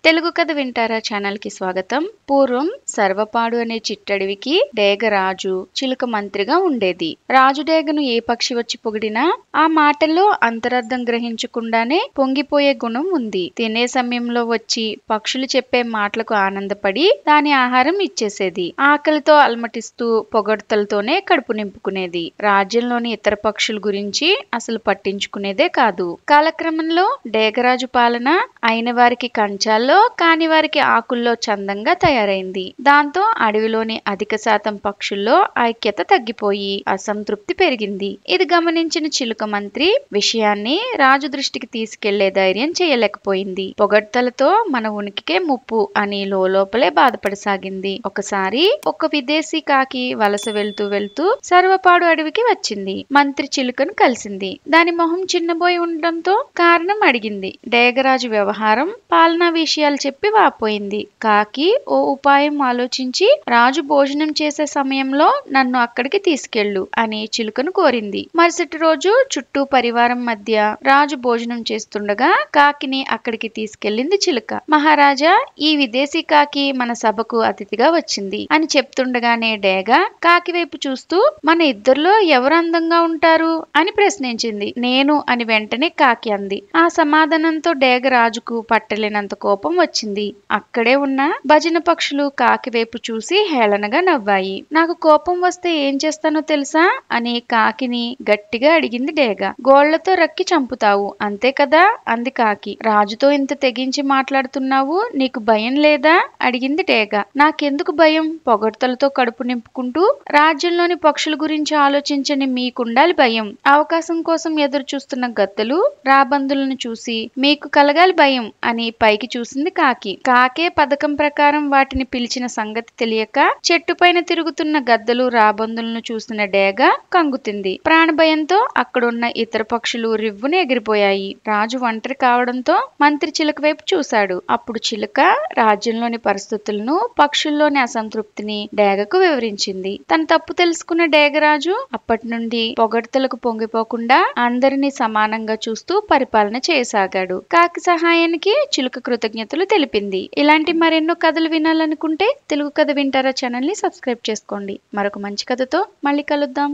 తెలుగు కథ వింటారా ఛానల్ కి స్వాగతం. పూర్వం సర్వపాడు అనే చిట్టడివికి డేగ రాజు చిలుక మంత్రిగా ఉండేది. రాజు డేగను ఏ పక్షి వచ్చి పొగిడినా ఆ మాటల్లో అంతరార్థం గ్రహించకుండానే పొంగిపోయే గుణం ఉంది. తినే సమయంలో వచ్చి పక్షులు చెప్పే మాటలకు ఆనందపడి దాని ఆహారం ఇచ్చేసేది. ఆకలితో అలమటిస్తూ పొగడ్తలతోనే కడుపు నింపుకునేది. రాజ్యంలోని ఇతర పక్షుల గురించి అసలు పట్టించుకునేదే కాదు. కాలక్రమంలో డేగరాజు పాలన అయిన వారికి కంచాల్లో కాని వారికి ఆకుల్లో చందంగా తయారైంది. దాంతో అడవిలోని అధిక శాతం పక్షుల్లో ఐక్యత తగ్గిపోయి అసంతృప్తి పెరిగింది. ఇది గమనించిన చిలుక మంత్రి విషయాన్ని రాజు దృష్టికి తీసుకెళ్లే ధైర్యం చేయలేకపోయింది. పొగడ్తలతో మన ఉనికికే ముప్పు అని లోపలే బాధపడసాగింది. ఒకసారి ఒక విదేశీ కాకి వలస వెళ్తూ సర్వపాడు అడవికి వచ్చింది. మంత్రి చిలుకను కలిసింది. దాని మొహం చిన్నబోయి ఉండడంతో కారణం అడిగింది. డేగరాజు వ్యవహారం పాలనా విషయాలు చెప్పి వాపోయింది. కాకి ఓ ఉపాయం ఆలోచించి రాజు భోజనం చేసే సమయంలో నన్ను అక్కడికి తీసుకెళ్ళు అని చిలుకను కోరింది. మరుసటి రోజు చుట్టూ పరివారం మధ్య రాజు భోజనం చేస్తుండగా కాకిని అక్కడికి తీసుకెళ్లింది చిలుక. మహారాజా, ఈ విదేశీ కాకి మన సభకు అతిథిగా వచ్చింది అని చెప్తుండగానే డేగ కాకి వైపు చూస్తూ మన ఇద్దరిలో ఎవరు అందంగా ఉంటారు అని ప్రశ్నించింది. నేను అని వెంటనే కాకి అంది. ఆ సమాధానంతో డేగ రాజుకు పట్టలేనంత కోపం వచ్చింది. అక్కడే ఉన్న భజన పక్షులు కాకి వైపు చూసి హేళనగా నవ్వాయి. నాకు కోపం వస్తే ఏం చేస్తానో తెలుసా అని కాకిని గట్టిగా అడిగింది డేగ. గోళ్లతో రక్కి చంపుతావు అంతే కదా అంది కాకి. రాజుతో ఇంత తెగించి మాట్లాడుతున్నావు, నీకు భయం లేదా అడిగింది డేగ. నాకెందుకు భయం? పొగడ్తలతో కడుపు నింపుకుంటూ రాజ్యంలోని పక్షుల గురించి ఆలోచించని మీకుండాలి భయం. అవకాశం కోసం ఎదురు చూస్తున్న గద్దలు రాబందులను చూసి మీకు కలగాలి భయం అని పైకి చూసింది కాకి. కాకే పథకం ప్రకారం వాటిని పిలిచిన సంగతి తెలియక చెట్టుపైన తిరుగుతున్న గద్దలు రాబందులను చూసిన డేగ కంగుతింది. ప్రాణభయంతో అక్కడున్న ఇతర పక్షులు రివ్వున ఎగిరిపోయాయి. రాజు ఒంటరి కావడంతో మంత్రి చిలుక వైపు చూశాడు. అప్పుడు చిలుక రాజ్యంలోని పరిస్థితులను, పక్షుల్లోని అసంతృప్తిని డేగకు వివరించింది. తన తప్పు తెలుసుకున్న డేగరాజు అప్పటి నుండి పొగడ్తలకు పొంగిపోకుండా అందరినీ సమానంగా చూస్తూ పరిపాలన చేయసాగాడు. కాకి సహాయానికి చిలుక కృతజ్ఞతలు తెలిపింది. ఇలాంటి మరెన్నో కథలు వినాలనుకుంటే తెలుగు కథ వింటారా ఛానల్ ని సబ్స్క్రైబ్ చేసుకోండి. మరొక మంచి కథతో మళ్ళీ కలుద్దాం.